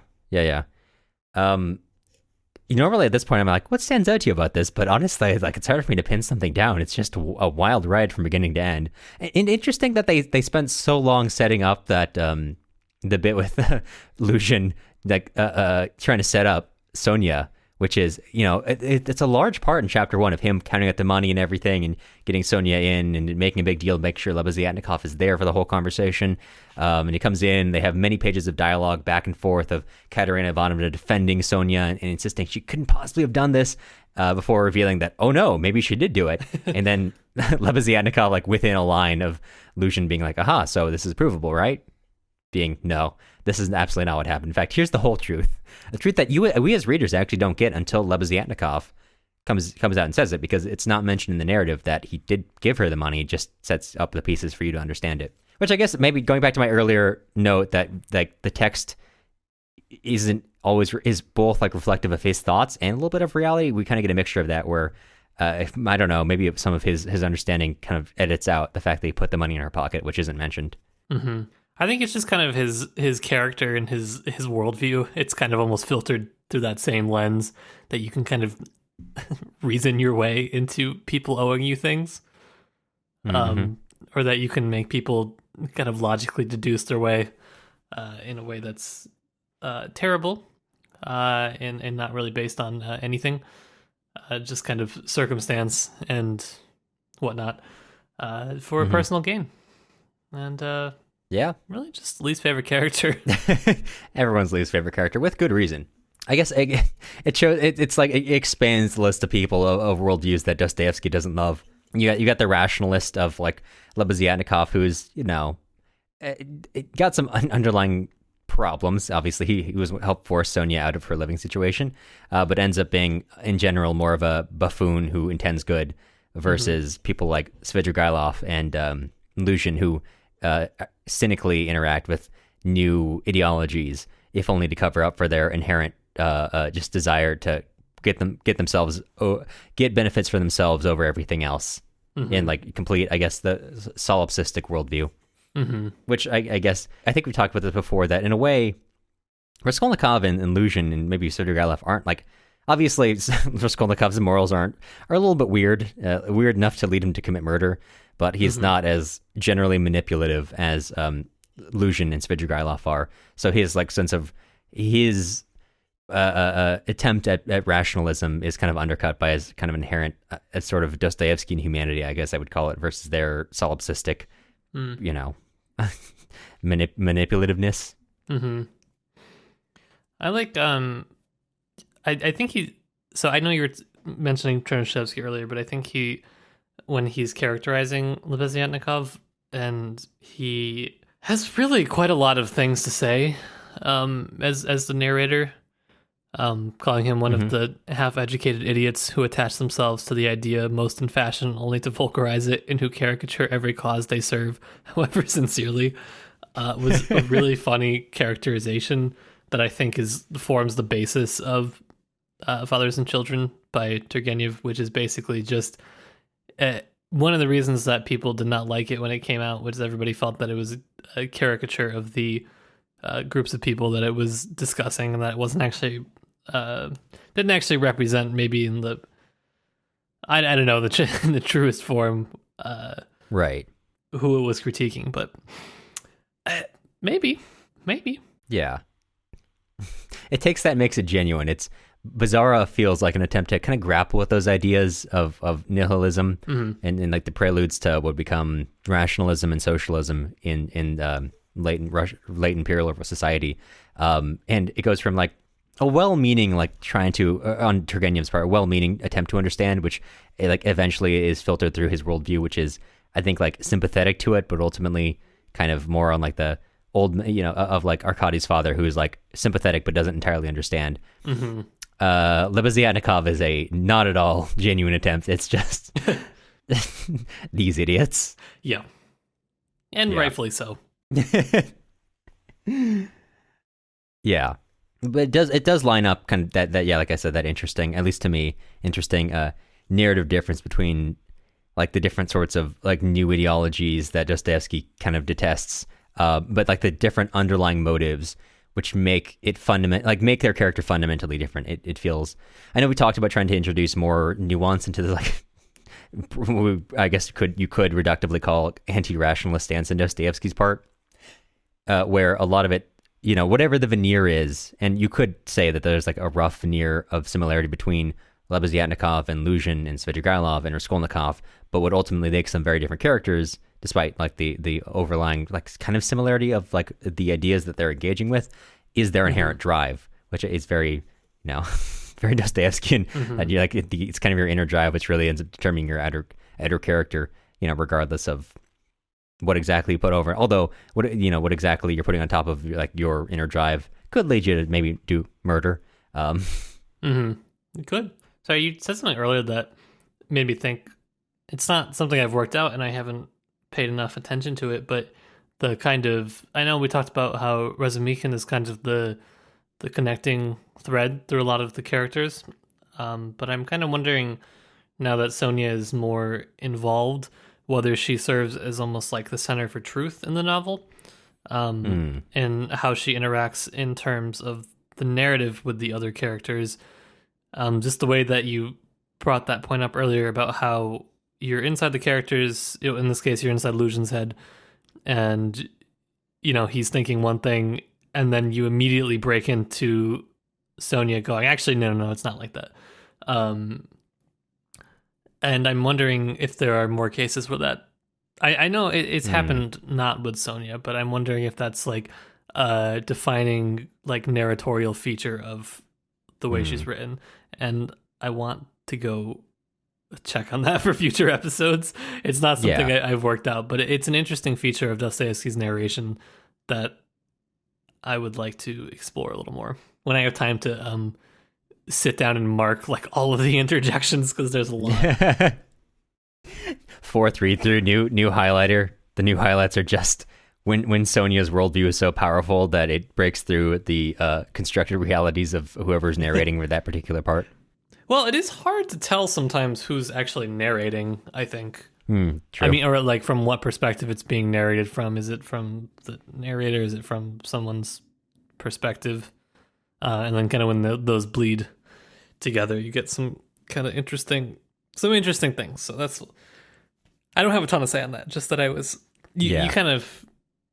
Normally at this point I'm like, what stands out to you about this? But honestly, like, it's hard for me to pin something down. It's just a wild ride from beginning to end. And interesting that they spent so long setting up that the bit with Lucian, like trying to set up Sonia, which is, it's a large part in chapter 1 of him counting out the money and everything and getting Sonia in and making a big deal to make sure Lebeziatnikov is there for the whole conversation. And he comes in, they have many pages of dialogue back and forth of Katerina Ivanovna defending Sonia and insisting she couldn't possibly have done this before revealing that, oh no, maybe she did do it. And then Lebeziatnikov, like within a line of Lucian being like, aha, so this is provable, right? Being, no, this is absolutely not what happened. In fact, here's the whole truth. The truth that we as readers actually don't get until Lebeziatnikov comes out and says it, because it's not mentioned in the narrative that he did give her the money. It just sets up the pieces for you to understand it. Which I guess maybe going back to my earlier note that like the text is both like reflective of his thoughts and a little bit of reality. We kind of get a mixture of that where I don't know, maybe some of his understanding kind of edits out the fact that he put the money in her pocket, which isn't mentioned. Mm-hmm. I think it's just kind of his character and his worldview. It's kind of almost filtered through that same lens that you can kind of reason your way into people owing you things, or that you can make people kind of logically deduce their way in a way that's terrible and not really based on anything, just kind of circumstance and whatnot for a personal gain. And yeah, really just least favorite character. Everyone's least favorite character with good reason. I guess it shows. It's like it expands the list of people of worldviews that Dostoevsky doesn't love. You got the rationalist of like Lebeziatnikov, who's it got some underlying problems. Obviously, he was helped force Sonia out of her living situation, but ends up being in general more of a buffoon who intends good, versus people like Svidrigailov and Lucian, who cynically interact with new ideologies, if only to cover up for their inherent just desire to get benefits for themselves over everything else, in like complete, I guess, the solipsistic worldview. Which I guess I think we talked about this before, that in a way Raskolnikov and Lucian and maybe Svidrigailov aren't like, obviously Raskolnikov's morals are a little bit weird enough to lead him to commit murder, but he's not as generally manipulative as Lucian and Svidrigailov are. So his like sense of his attempt at rationalism is kind of undercut by his kind of inherent sort of Dostoevskian humanity, I guess I would call it, versus their solipsistic, manipulativeness. I like I think so I know you're mentioning Chernyshevsky earlier, but I think when he's characterizing Lebeziatnikov, and he has really quite a lot of things to say, as the narrator, calling him one of the half-educated idiots who attach themselves to the idea most in fashion only to vulgarize it, and who caricature every cause they serve, however sincerely, was a really funny characterization that I think forms the basis of Fathers and Children by Turgenev, which is basically just one of the reasons that people did not like it when it came out, was everybody felt that it was a caricature of the groups of people that it was discussing, and that it wasn't actually didn't actually represent, maybe in the I don't know, in the truest form, right, who it was critiquing, but maybe. Yeah. It takes that, makes it genuine. Bizarra feels like an attempt to kind of grapple with those ideas of nihilism and like the preludes to what would become rationalism and socialism in late imperial society. And it goes from like a well-meaning, like trying to, on Turgenev's part, a well-meaning attempt to understand, which like eventually is filtered through his worldview, which is, I think, like sympathetic to it, but ultimately kind of more on like the old, of like Arkady's father, who is like sympathetic but doesn't entirely understand. Lebeziatnikov is a not at all genuine attempt. It's just these idiots. Yeah. And rightfully so. Yeah. But it does line up kind of that like I said, that interesting, at least to me, narrative difference between like the different sorts of like new ideologies that Dostoevsky kind of detests, but like the different underlying motives which make it make their character fundamentally different. It feels, I know we talked about trying to introduce more nuance into the like I guess you could reductively call anti-rationalist stance in Dostoevsky's part, where a lot of it, whatever the veneer is, and you could say that there's like a rough veneer of similarity between Lebeziatnikov and Luzhin and Svidrigailov and Raskolnikov, but what ultimately makes them very different characters, despite like the overlying like kind of similarity of like the ideas that they're engaging with, is their inherent drive, which is very, very Dostoevskian. That you like it's kind of your inner drive, which really ends up determining your outer character, regardless of what exactly you put over. Although what exactly you're putting on top of like your inner drive could lead you to maybe do murder. It could. So you said something earlier that made me think it's not something I've worked out and I haven't paid enough attention to it, but the kind of, I know we talked about how Razumikin is kind of the connecting thread through a lot of the characters, but I'm kind of wondering now that Sonia is more involved, whether she serves as almost like the center for truth in the novel, and how she interacts in terms of the narrative with the other characters. Just the way that you brought that point up earlier about how you're inside the characters, in this case, you're inside Luzhin's head, and, he's thinking one thing, and then you immediately break into Sonia going, actually, no, it's not like that. And I'm wondering if there are more cases where that, I know it's happened not with Sonia, but I'm wondering if that's like a defining like narratorial feature of the way she's written. And I want to go check on that for future episodes. It's not something I've worked out, but it's an interesting feature of Dostoevsky's narration that I would like to explore a little more when I have time to sit down and mark like all of the interjections, because there's a lot. 4th read through, new highlighter. The new highlights are just when Sonia's worldview is so powerful that it breaks through the constructed realities of whoever's narrating with that particular part. Well, it is hard to tell sometimes who's actually narrating, I think. True. I mean, or like from what perspective it's being narrated from. Is it from the narrator? Is it from someone's perspective? And then kind of when those bleed together, you get some kind of interesting things. So that's, I don't have a ton to say on that. Just that you kind of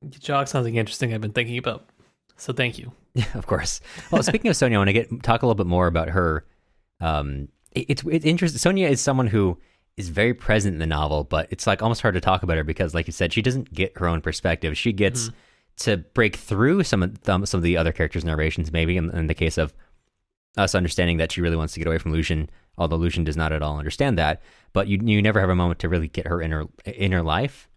jogged something interesting I've been thinking about. So thank you. Yeah, of course. Well, speaking of Sonia, I want to talk a little bit more about her. It's interesting. Sonia is someone who is very present in the novel, but it's like almost hard to talk about her because, like you said, she doesn't get her own perspective. She gets to break through some of the other characters' narrations, maybe in the case of us understanding that she really wants to get away from Luzhin although Lucian does not at all understand that. But you never have a moment to really get her inner life,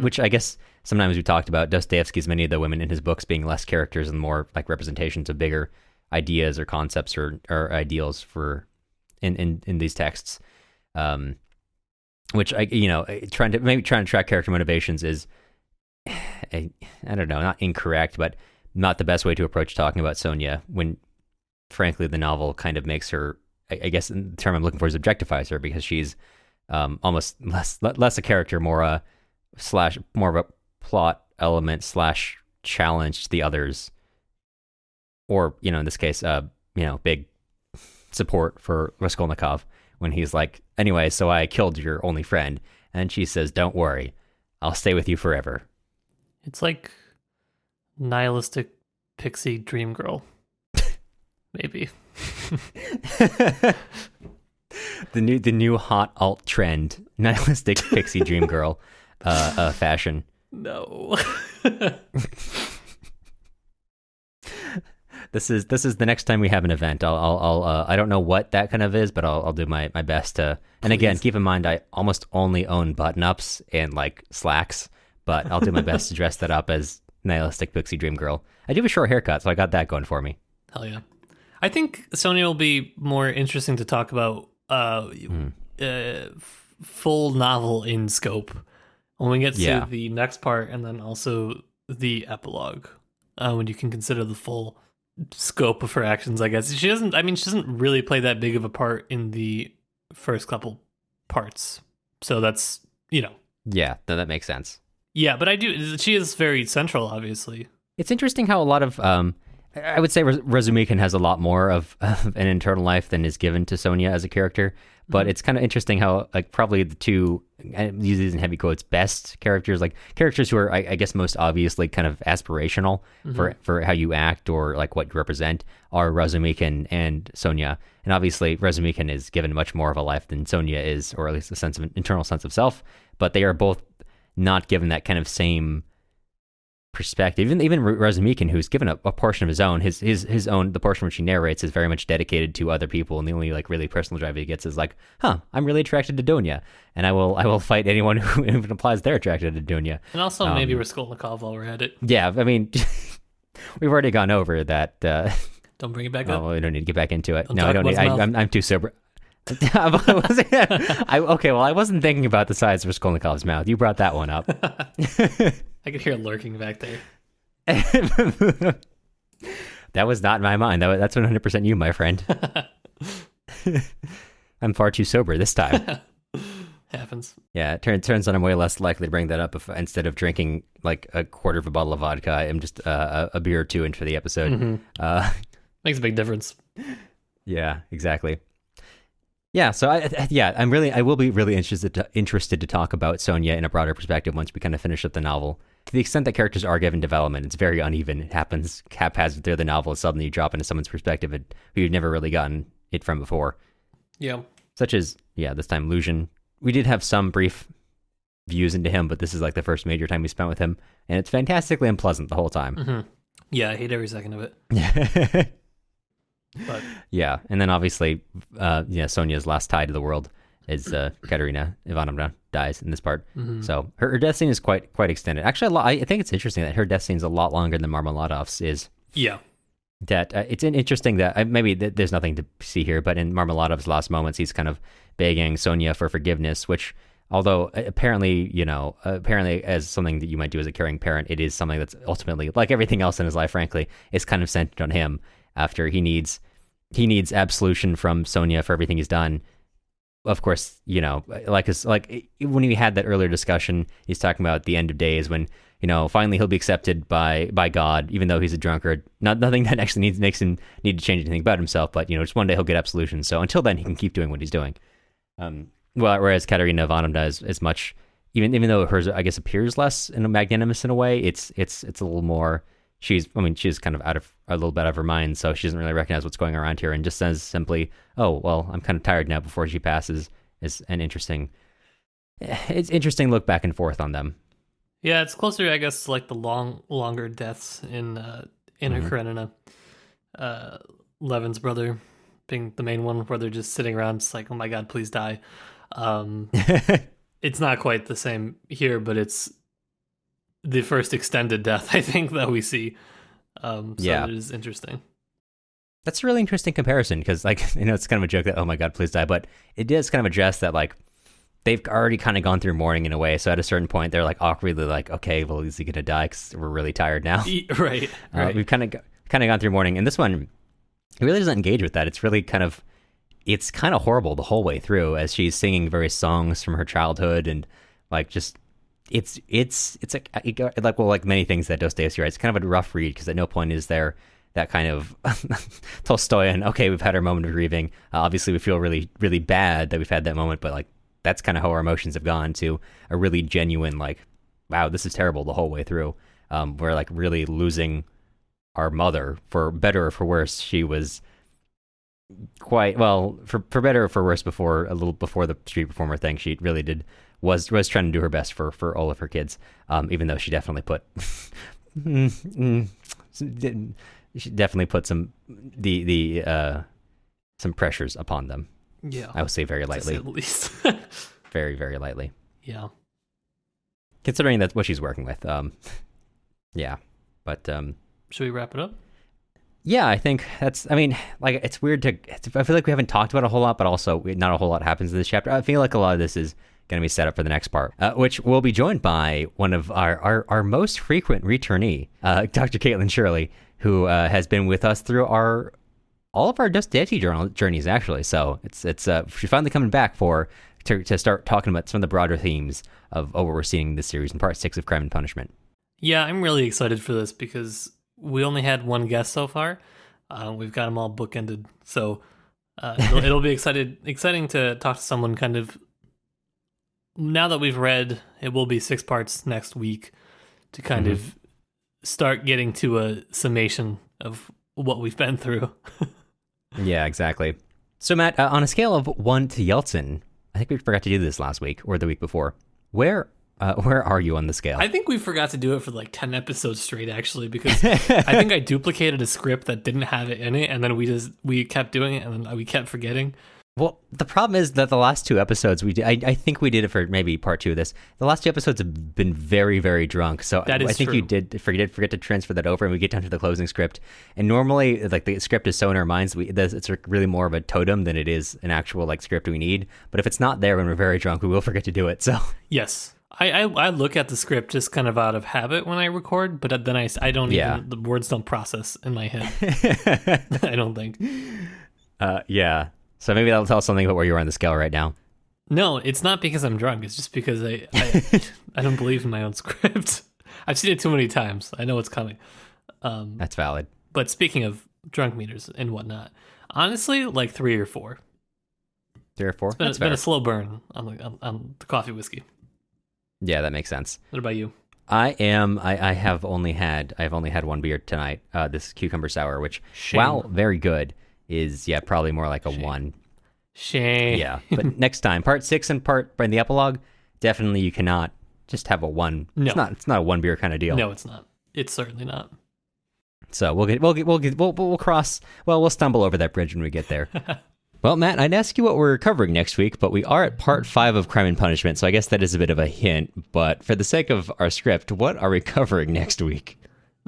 which I guess sometimes we talked about Dostoevsky's many of the women in his books being less characters and more like representations of bigger ideas or concepts or ideals for in these texts. Which trying to track character motivations is, I don't know, not incorrect, but not the best way to approach talking about Sonia when, frankly, the novel kind of makes her, I guess the term I'm looking for is objectifies her, because she's almost less a character, more of a plot element / challenge to the others, or in this case, big support for Raskolnikov when he's like, anyway, so I killed your only friend, and she says, "Don't worry, I'll stay with you forever." It's like nihilistic pixie dream girl. Maybe. the new hot alt trend, nihilistic pixie dream girl fashion. No. This is the next time we have an event. I'll I don't know what that kind of is, but I'll do my best to. And again, keep in mind I almost only own button ups and like slacks, but I'll do my best to dress that up as nihilistic pixie dream girl. I do have a short haircut, so I got that going for me. Hell yeah. I think Sonia will be more interesting to talk about full novel in scope when we get to the next part, and then also the epilogue, when you can consider the full scope of her actions. I guess she doesn't really play that big of a part in the first couple parts, so that's that makes sense. Yeah, but she is very central, obviously. It's interesting how a lot of I would say Razumikin has a lot more of an internal life than is given to Sonia as a character, but it's kind of interesting how like probably the two, I use these in heavy quotes, best characters, like characters who are I guess most obviously kind of aspirational for how you act or like what you represent, are Razumikin and Sonia. And obviously Razumikin is given much more of a life than Sonia is, or at least a sense of internal sense of self, but they are both not given that kind of same perspective. Even Razumikin, who's given a portion of his own, his own, the portion which he narrates is very much dedicated to other people, and the only like really personal drive he gets is like, I'm really attracted to Dunya, and I will fight anyone who even implies they're attracted to Dunya. And also maybe Raskolnikov while we're at it. Yeah, I mean, we've already gone over that. Don't bring it back up. Oh, we don't need to get back into it. Don't No, I don't need. I'm too sober. Okay, well, I wasn't thinking about the size of Raskolnikov's mouth. You brought that one up. I could hear it lurking back there. That was not in my mind. That's 100% you, my friend. I'm far too sober this time. Happens. Yeah, it turns out I'm way less likely to bring that up if instead of drinking like a quarter of a bottle of vodka, I'm just a beer or two into the episode. Makes a big difference. Yeah, exactly. Yeah, so I will be really interested to talk about Sonia in a broader perspective once we kind of finish up the novel. To the extent that characters are given development, it's very uneven. It happens haphazard through the novel. Suddenly you drop into someone's perspective who you've never really gotten it from before. Yeah. Such as, this time Lucian. We did have some brief views into him, but this is like the first major time we spent with him, and it's fantastically unpleasant the whole time. Yeah, I hate every second of it. But yeah, and then obviously, Sonia's last tie to the world is Katerina Ivanovna dies in this part. So her death scene is quite extended. Actually, I think it's interesting that her death scene is a lot longer than Marmeladov's is. Yeah. That it's interesting that maybe there's nothing to see here, but in Marmeladov's last moments, he's kind of begging Sonia for forgiveness, which, although apparently as something that you might do as a caring parent, it is something that's ultimately, like everything else in his life, frankly, is kind of centered on him. After he needs absolution from Sonia for everything he's done. Of course, like when we had that earlier discussion, he's talking about the end of days when, finally he'll be accepted by God, even though he's a drunkard. Nothing that actually makes him need to change anything about himself, but just one day he'll get absolution. So until then, he can keep doing what he's doing. Whereas Katerina Ivanovna is much, even though hers, I guess, appears less magnanimous in a way, it's a little more. She's kind of a little bit out of her mind, so she doesn't really recognize what's going around here, and just says simply, "Oh, well, I'm kind of tired now." Before she passes, is an interesting look back and forth on them. Yeah, it's closer, I guess, to like the longer deaths in Anna Karenina, Levin's brother, being the main one, where they're just sitting around, just like, oh my God, please die. It's not quite the same here, but it's the first extended death, I think, that we see. So it is interesting. That's a really interesting comparison because, like, it's kind of a joke that, oh my God, please die, but it does kind of address that, like, they've already kind of gone through mourning in a way. So at a certain point, they're like awkwardly like, okay, well, is he going to die? Because we're really tired now. Right. We've kind of gone through mourning. And this one, it really doesn't engage with that. It's really it's kind of horrible the whole way through as she's singing various songs from her childhood. And like, just, it's like many things that Dostoevsky writes, it's kind of a rough read because at no point is there that kind of Tolstoyan, okay, we've had our moment of grieving. Obviously we feel really, really bad that we've had that moment, but like, that's kind of how our emotions have gone to a really genuine, like, wow, this is terrible the whole way through. We're like really losing our mother, for better or for worse. She was quite, well, for better or for worse, a little before the street performer thing, she really was trying to do her best for all of her kids. Even though she definitely put, some pressures upon them. Yeah. I would say very lightly. At least. Very, very lightly. Yeah. Considering that's what she's working with. Yeah. But should we wrap it up? Yeah, I think it's weird I feel like we haven't talked about a whole lot, but also not a whole lot happens in this chapter. I feel like a lot of this is going to be set up for the next part, which will be joined by one of our most frequent returnee, Dr. Caitlin Shirley, who has been with us through all of our Dostoevsky journeys, actually. So she's finally coming back to start talking about some of the broader themes of what we're seeing in this series in part 6 of Crime and Punishment. Yeah, I'm really excited for this because we only had one guest so far. We've got them all bookended, so it'll be exciting to talk to someone kind of. Now that we've read, it will be 6 parts next week to kind of start getting to a summation of what we've been through. Yeah, exactly. So Matt, on a scale of 1 to Yeltsin, I think we forgot to do this last week or the week before. Where are you on the scale? I think we forgot to do it for like 10 episodes straight, actually, because I think I duplicated a script that didn't have it in it, and then we kept doing it, and then we kept forgetting. Well, the problem is that the last 2 episodes I think we did it for maybe part 2 of this. The last 2 episodes have been very, very drunk. So I think true. You did forget to transfer that over, and we get down to the closing script. And normally, like, the script is so in our minds, it's really more of a totem than it is an actual like script we need. But if it's not there when we're very drunk, we will forget to do it. So yes. I look at the script just kind of out of habit when I record, but then I don't even, the words don't process in my head. I don't think. Yeah. So maybe that'll tell us something about where you are on the scale right now. No, it's not because I'm drunk. It's just because I don't believe in my own script. I've seen it too many times. I know it's coming. That's valid. But speaking of drunk meters and whatnot, honestly, like 3 or 4. 3 or 4? It's been a slow burn on the coffee whiskey. Yeah, that makes sense. What about you? I've only had 1 beer tonight. This cucumber sour, which, while very good, is probably more like a 1. Shame. Yeah, but next time, part 6 and in the epilogue, definitely you cannot just have a 1. No, it's not a 1 beer kind of deal. No, it's not. It's certainly not. So we'll stumble over that bridge when we get there. Well, Matt, I'd ask you what we're covering next week, but we are at part 5 of Crime and Punishment, so I guess that is a bit of a hint. But for the sake of our script, what are we covering next week?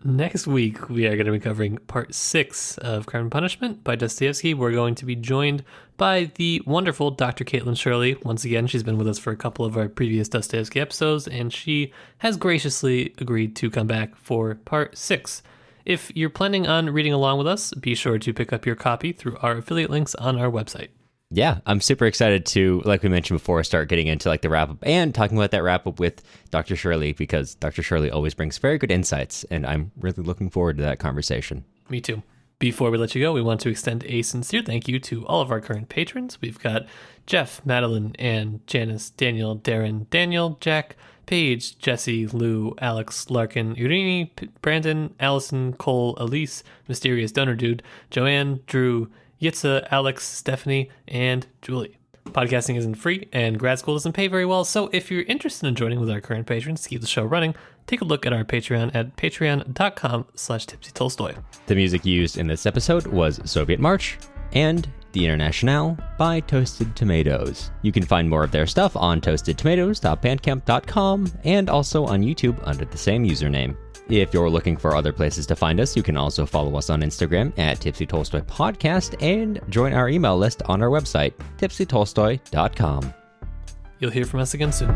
Next week, we are going to be covering part 6 of Crime and Punishment by Dostoevsky. We're going to be joined by the wonderful Dr. Caitlin Shirley. Once again, she's been with us for a couple of our previous Dostoevsky episodes, and she has graciously agreed to come back for part 6. If you're planning on reading along with us, be sure to pick up your copy through our affiliate links on our website. Yeah, I'm super excited to, like we mentioned before, start getting into like the wrap-up and talking about that wrap-up with Dr. Shirley, because Dr. Shirley always brings very good insights, and I'm really looking forward to that conversation. Me too. Before we let you go, we want to extend a sincere thank you to all of our current patrons. We've got Jeff, Madeline, Ann, Janice, Daniel, Darren, Daniel, Jack, Paige, Jesse, Lou, Alex, Larkin, Irini, Brandon, Allison, Cole, Elise, Mysterious Donor Dude, Joanne, Drew, Yitza, Alex, Stephanie, and Julie. Podcasting isn't free, and grad school doesn't pay very well, so if you're interested in joining with our current patrons to keep the show running, take a look at our Patreon at patreon.com/tipsytolstoy. The music used in this episode was Soviet March and the Internationale by Toasted Tomatoes. You can find more of their stuff on toastedtomatoes.bandcamp.com and also on YouTube under the same username. If you're looking for other places to find us, you can also follow us on Instagram at Tipsy Tolstoy Podcast and join our email list on our website, tipsytolstoy.com. You'll hear from us again soon.